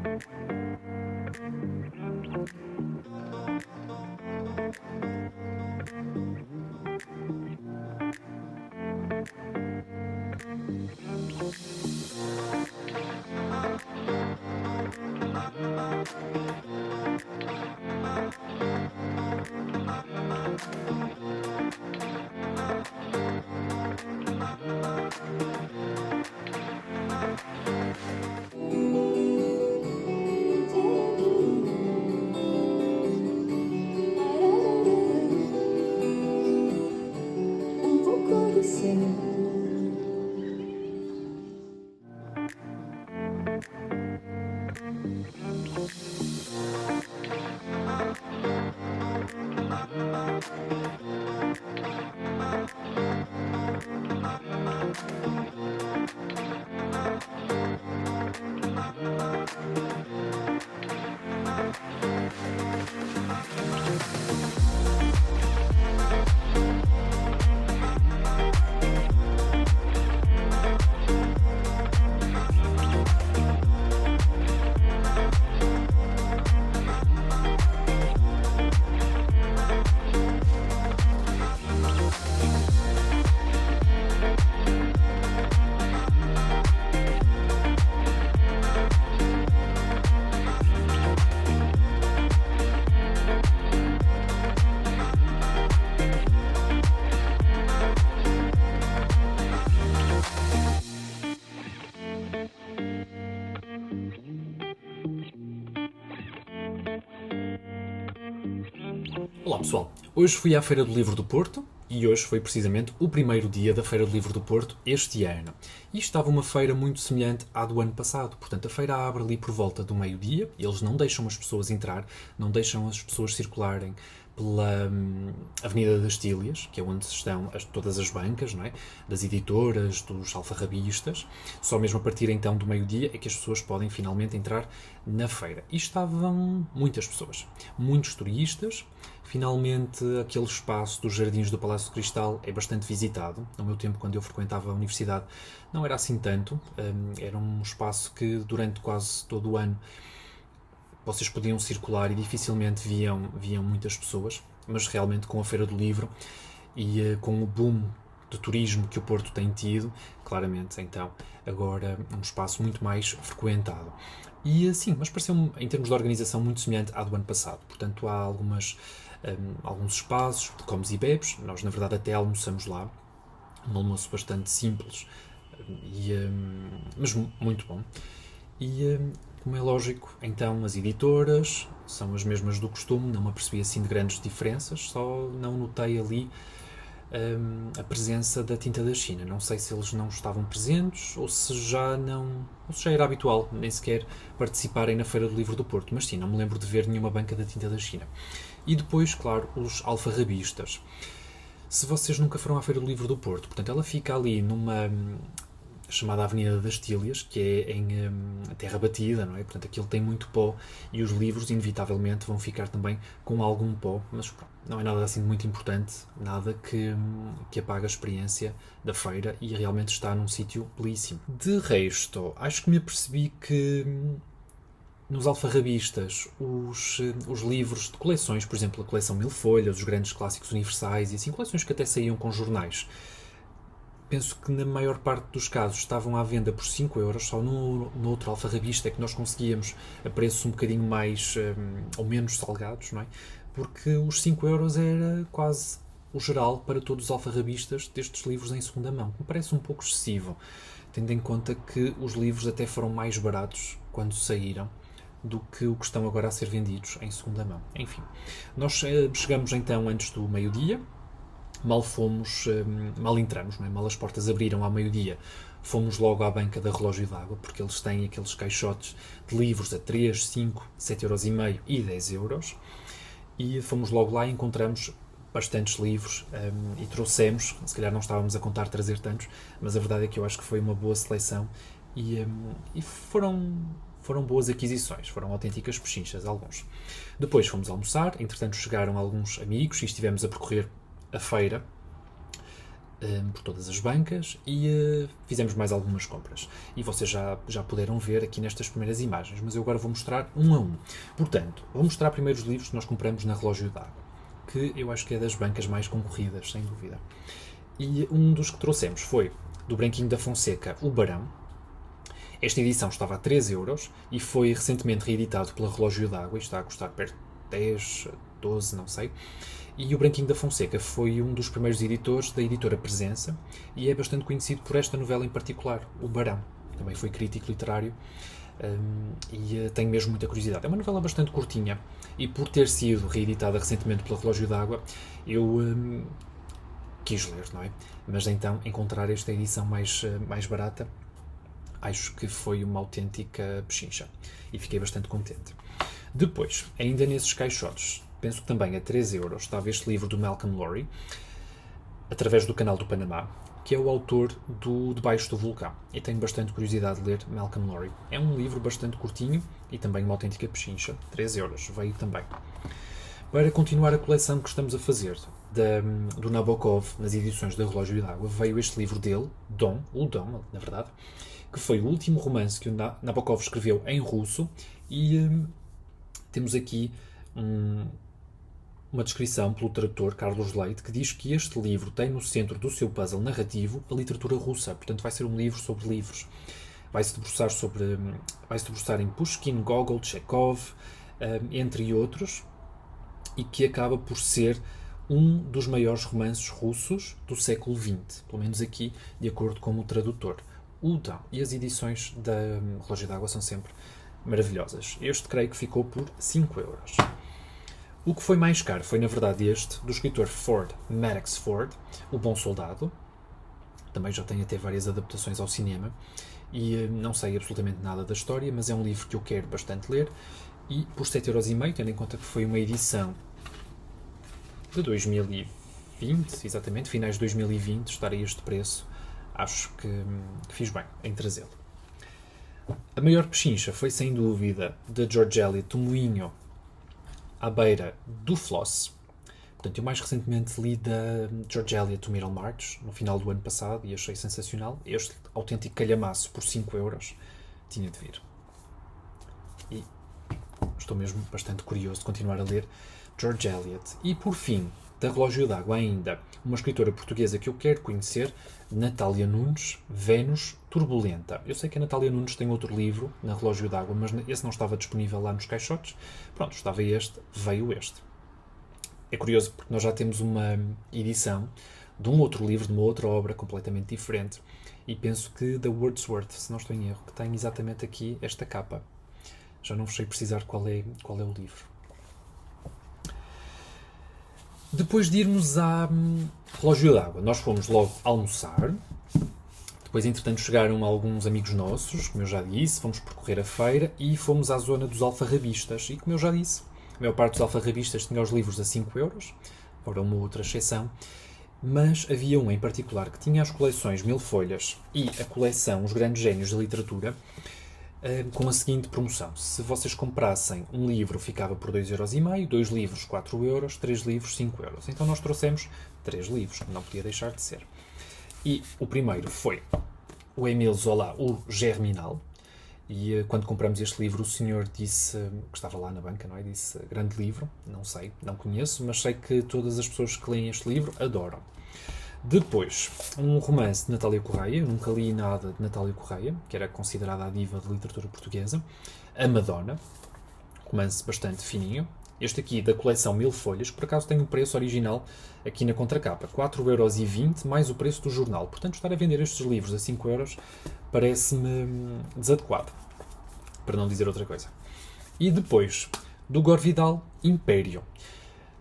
Um pouco de céu. Olá pessoal, hoje fui à Feira do Livro do Porto e hoje foi precisamente o primeiro dia da Feira do Livro do Porto este ano. E estava uma feira muito semelhante à do ano passado, portanto a feira abre ali por volta do meio-dia, eles não deixam as pessoas entrar, não deixam as pessoas circularem pela Avenida das Tílias, que é onde estão todas as bancas, não é? Das editoras, dos alfarrabistas. Só mesmo a partir então do meio-dia é que as pessoas podem finalmente entrar na feira. E estavam muitas pessoas, muitos turistas. Finalmente aquele espaço dos Jardins do Palácio de Cristal é bastante visitado. No meu tempo, quando eu frequentava a universidade, não era assim tanto. Era um espaço que durante quase todo o ano vocês podiam circular e dificilmente viam muitas pessoas, mas realmente com a Feira do Livro e com o boom de turismo que o Porto tem tido, claramente, então, agora um espaço muito mais frequentado. E sim, mas pareceu-me, em termos de organização, muito semelhante à do ano passado. Portanto, há alguns espaços de comes e bebes. Nós, na verdade, até almoçamos lá. Um almoço bastante simples, mas muito bom. E, como é lógico, então as editoras são as mesmas do costume, não me apercebi assim de grandes diferenças, só não notei ali a presença da tinta da China. Não sei se eles não estavam presentes ou se já era habitual nem sequer participarem na Feira do Livro do Porto, mas sim, não me lembro de ver nenhuma banca da tinta da China. E depois, claro, os alfarrabistas. Se vocês nunca foram à Feira do Livro do Porto, portanto, ela fica ali numa chamada Avenida das Tílias, que é em terra batida, não é? Portanto, aquilo tem muito pó e os livros, inevitavelmente, vão ficar também com algum pó, mas pronto, não é nada assim muito importante, nada que apague a experiência da feira e realmente está num sítio belíssimo. De resto, acho que me apercebi que nos alfarrabistas, os livros de coleções, por exemplo, a coleção Mil Folhas, os grandes clássicos universais e assim, coleções que até saíam com jornais, penso que na maior parte dos casos estavam à venda por 5€, só no outro alfarrabista é que nós conseguíamos a preços um bocadinho mais ou menos salgados, não é? Porque os 5€ era quase o geral para todos os alfarrabistas destes livros em segunda mão, que me parece um pouco excessivo, tendo em conta que os livros até foram mais baratos quando saíram do que o que estão agora a ser vendidos em segunda mão. Enfim, nós chegamos então antes do meio-dia. Mal entramos, não é? Mal as portas abriram ao meio-dia, fomos logo à banca da Relógio d'Água, porque eles têm aqueles caixotes de livros a 3, 5, 7,5€ e 10€, e fomos logo lá e encontramos bastantes livros e trouxemos, se calhar não estávamos a contar trazer tantos, mas a verdade é que eu acho que foi uma boa seleção e foram boas aquisições, foram autênticas pechinchas, alguns. Depois fomos almoçar, entretanto chegaram alguns amigos e estivemos a percorrer a feira por todas as bancas e fizemos mais algumas compras. E vocês já puderam ver aqui nestas primeiras imagens, mas eu agora vou mostrar um a um. Portanto, vou mostrar primeiro os livros que nós compramos na Relógio d'Água, que eu acho que é das bancas mais concorridas, sem dúvida. E um dos que trouxemos foi do Branquinho da Fonseca, O Barão. Esta edição estava a 3€ e foi recentemente reeditado pela Relógio d'Água e está a custar perto de 10, 12, não sei. E o Branquinho da Fonseca foi um dos primeiros editores da editora Presença e é bastante conhecido por esta novela em particular, O Barão. Também foi crítico literário e tenho mesmo muita curiosidade. É uma novela bastante curtinha e por ter sido reeditada recentemente pela Relógio d'Água, eu quis ler, não é? Mas então encontrar esta edição mais barata, acho que foi uma autêntica pechincha e fiquei bastante contente. Depois, ainda nesses caixotes, penso que também a 3€, estava este livro do Malcolm Lowry, através do Canal do Panamá, que é o autor do Debaixo do Vulcão. E tenho bastante curiosidade de ler Malcolm Lowry. É um livro bastante curtinho e também uma autêntica pechincha. 3€, veio também. Para continuar a coleção que estamos a fazer do Nabokov nas edições da Relógio d'Água, veio este livro dele, Dom, na verdade, que foi o último romance que o Nabokov escreveu em russo e temos aqui uma descrição pelo tradutor Carlos Leite que diz que este livro tem no centro do seu puzzle narrativo a literatura russa, portanto vai ser um livro sobre livros. Vai-se debruçar em Pushkin, Gogol, Chekhov, entre outros, e que acaba por ser um dos maiores romances russos do século XX, pelo menos aqui, de acordo com o tradutor. E as edições da Relógio d'Água são sempre maravilhosas. Este creio que ficou por 5€. O que foi mais caro foi, na verdade, este, do escritor Max Ford, O Bom Soldado. Também já tem até várias adaptações ao cinema. E não sei absolutamente nada da história, mas é um livro que eu quero bastante ler. E por 7,5€, tendo em conta que foi uma edição de 2020, exatamente, finais de 2020, estar a este preço, acho que fiz bem em trazê-lo. A maior pechincha foi, sem dúvida, da George Eliot, O Moinho à beira do Floss. Portanto, eu mais recentemente li da George Eliot, O Middlemarch, no final do ano passado, e achei sensacional. Este autêntico calhamaço por 5€ tinha de vir. E estou mesmo bastante curioso de continuar a ler George Eliot. E, por fim, da Relógio d'Água ainda, uma escritora portuguesa que eu quero conhecer, Natália Nunes, Vênus Turbulenta. Eu sei que a Natália Nunes tem outro livro na Relógio d'Água, mas esse não estava disponível lá nos caixotes. Pronto, estava este, veio este. É curioso porque nós já temos uma edição de um outro livro, de uma outra obra completamente diferente, e penso que da Wordsworth, se não estou em erro, que tem exatamente aqui esta capa. Já não vos sei precisar qual é o livro. Depois de irmos à Relógio d'Água, nós fomos logo almoçar. Depois, entretanto, chegaram alguns amigos nossos, como eu já disse, fomos percorrer a feira e fomos à zona dos alfarrabistas. E, como eu já disse, a maior parte dos alfarrabistas tinha os livros a 5€, fora uma outra exceção, mas havia um em particular que tinha as coleções Mil Folhas e a coleção Os Grandes Génios da Literatura, com a seguinte promoção. Se vocês comprassem um livro, ficava por 2,5€, 2 livros 4€, 3 livros 5€. Então nós trouxemos 3 livros, que não podia deixar de ser. E o primeiro foi o Émile Zola, o Germinal. E quando compramos este livro, o senhor disse, que estava lá na banca, não é? Disse, grande livro, não sei, não conheço, mas sei que todas as pessoas que leem este livro adoram. Depois, um romance de Natália Correia, eu nunca li nada de Natália Correia, que era considerada a diva da literatura portuguesa, A Madonna, romance bastante fininho. Este aqui da coleção Mil Folhas, que por acaso tem o preço original aqui na contracapa, 4,20€ mais o preço do jornal. Portanto, estar a vender estes livros a 5€ parece-me desadequado, para não dizer outra coisa. E depois, do Gore Vidal, Império.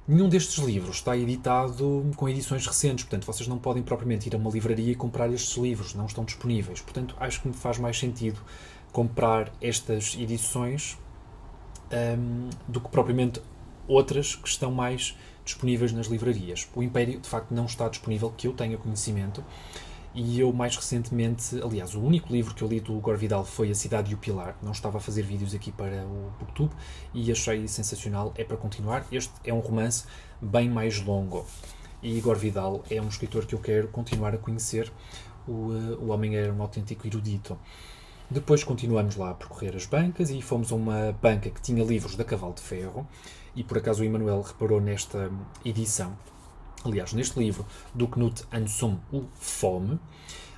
Nenhum destes livros está editado com edições recentes, portanto, vocês não podem propriamente ir a uma livraria e comprar estes livros, não estão disponíveis. Portanto, acho que me faz mais sentido comprar estas edições do que propriamente outras que estão mais disponíveis nas livrarias. O Império, de facto, não está disponível, que eu tenha conhecimento, e eu, mais recentemente, aliás, o único livro que eu li do Gore Vidal foi A Cidade e o Pilar. Não estava a fazer vídeos aqui para o BookTube e achei sensacional, é para continuar. Este é um romance bem mais longo. e Igor Vidal é um escritor que eu quero continuar a conhecer. O homem era um autêntico erudito. Depois continuamos lá a percorrer as bancas e fomos a uma banca que tinha livros da Cavalo de Ferro, e por acaso o Emanuel reparou nesta edição, aliás, neste livro, do Knut Ansum, o Fome.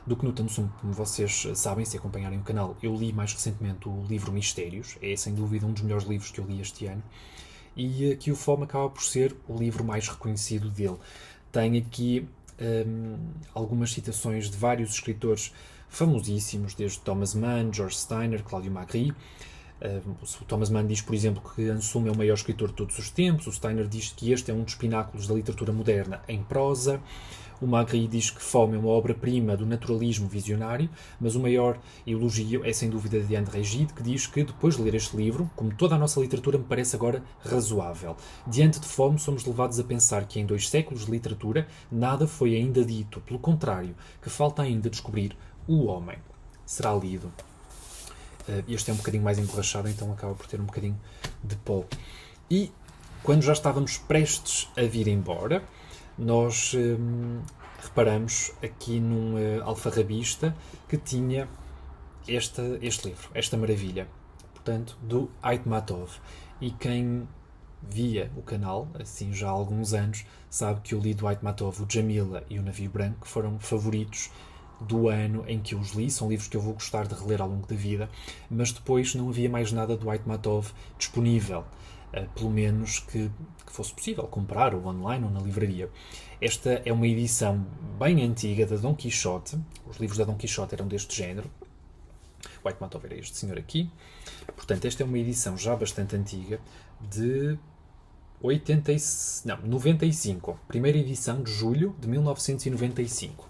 Do Knut Ansum, como vocês sabem, se acompanharem o canal, eu li mais recentemente o livro Mistérios, é sem dúvida um dos melhores livros que eu li este ano, e aqui o Fome acaba por ser o livro mais reconhecido dele. Tem aqui algumas citações de vários escritores famosíssimos, desde Thomas Mann, George Steiner, Claudio Magri. O Thomas Mann diz, por exemplo, que Ansum é o maior escritor de todos os tempos. O Steiner diz que este é um dos pináculos da literatura moderna em prosa. O Magri diz que Fome é uma obra-prima do naturalismo visionário, mas o maior elogio é sem dúvida de André Gide, que diz que depois de ler este livro, como toda a nossa literatura me parece agora razoável. Diante de Fome somos levados a pensar que em 2 séculos de literatura nada foi ainda dito, pelo contrário, que falta ainda descobrir o homem. Será lido. Este é um bocadinho mais emborrachado, então acaba por ter um bocadinho de pó. E quando já estávamos prestes a vir embora, nós reparamos aqui num alfarrabista que tinha este livro, esta maravilha, portanto, do Aitmatov. E quem via o canal, assim já há alguns anos, sabe que eu li do Aitmatov o Jamila e o Navio Branco, que foram favoritos do ano em que eu os li. São livros que eu vou gostar de reler ao longo da vida, mas depois não havia mais nada do Aitmatov disponível, pelo menos que fosse possível comprar ou online ou na livraria. Esta é uma edição bem antiga da Dom Quixote. Os livros da Dom Quixote eram deste género. O Aitmatov era este senhor aqui. Portanto, esta é uma edição já bastante antiga, de 95. Primeira edição de julho de 1995.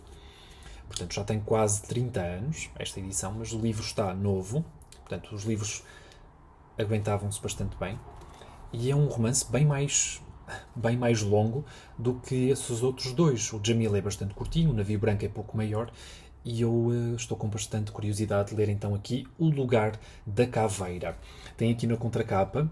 Portanto, já tem quase 30 anos esta edição, mas o livro está novo. Portanto, os livros aguentavam-se bastante bem. E é um romance bem mais longo do que esses outros dois. O Jamil é bastante curtinho, o Navio Branco é pouco maior, e eu estou com bastante curiosidade de ler então aqui O Lugar da Caveira. Tem aqui na contracapa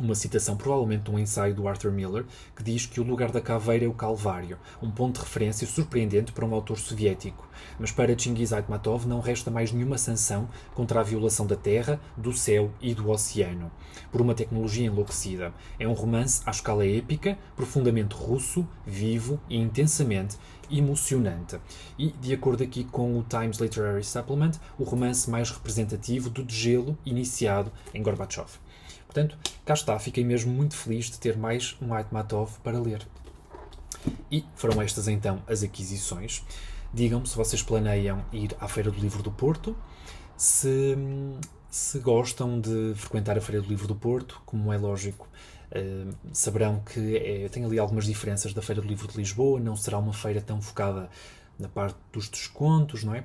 uma citação, provavelmente de um ensaio do Arthur Miller, que diz que o lugar da caveira é o Calvário, um ponto de referência surpreendente para um autor soviético. Mas para Chingiz Aitmatov não resta mais nenhuma sanção contra a violação da terra, do céu e do oceano, por uma tecnologia enlouquecida. É um romance à escala épica, profundamente russo, vivo e intensamente emocionante. E, de acordo aqui com o Times Literary Supplement, o romance mais representativo do degelo iniciado em Gorbachev. Portanto, cá está, fiquei mesmo muito feliz de ter mais um Aitmatov para ler. E foram estas então as aquisições. Digam-me se vocês planeiam ir à Feira do Livro do Porto, se gostam de frequentar a Feira do Livro do Porto, como é lógico. Saberão que tem ali algumas diferenças da Feira do Livro de Lisboa, não será uma feira tão focada na parte dos descontos, não é?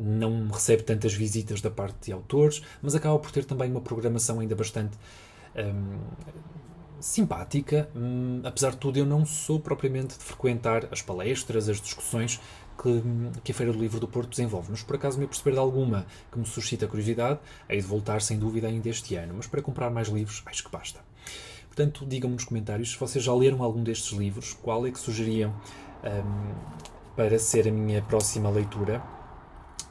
Não recebe tantas visitas da parte de autores, mas acaba por ter também uma programação ainda bastante simpática. Apesar de tudo, eu não sou propriamente de frequentar as palestras, as discussões que a Feira do Livro do Porto desenvolve, mas por acaso me perceber de alguma que me suscita curiosidade, hei de voltar sem dúvida ainda este ano, mas para comprar mais livros, acho que basta. Portanto, digam-me nos comentários se vocês já leram algum destes livros, qual é que sugeriam para ser a minha próxima leitura,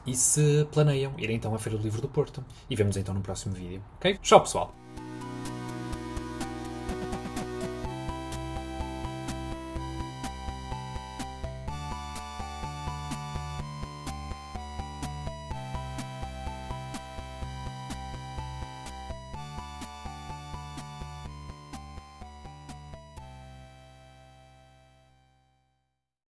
e se planeiam ir então à Feira do Livro do Porto. E vemos então no próximo vídeo. Ok? Tchau, pessoal!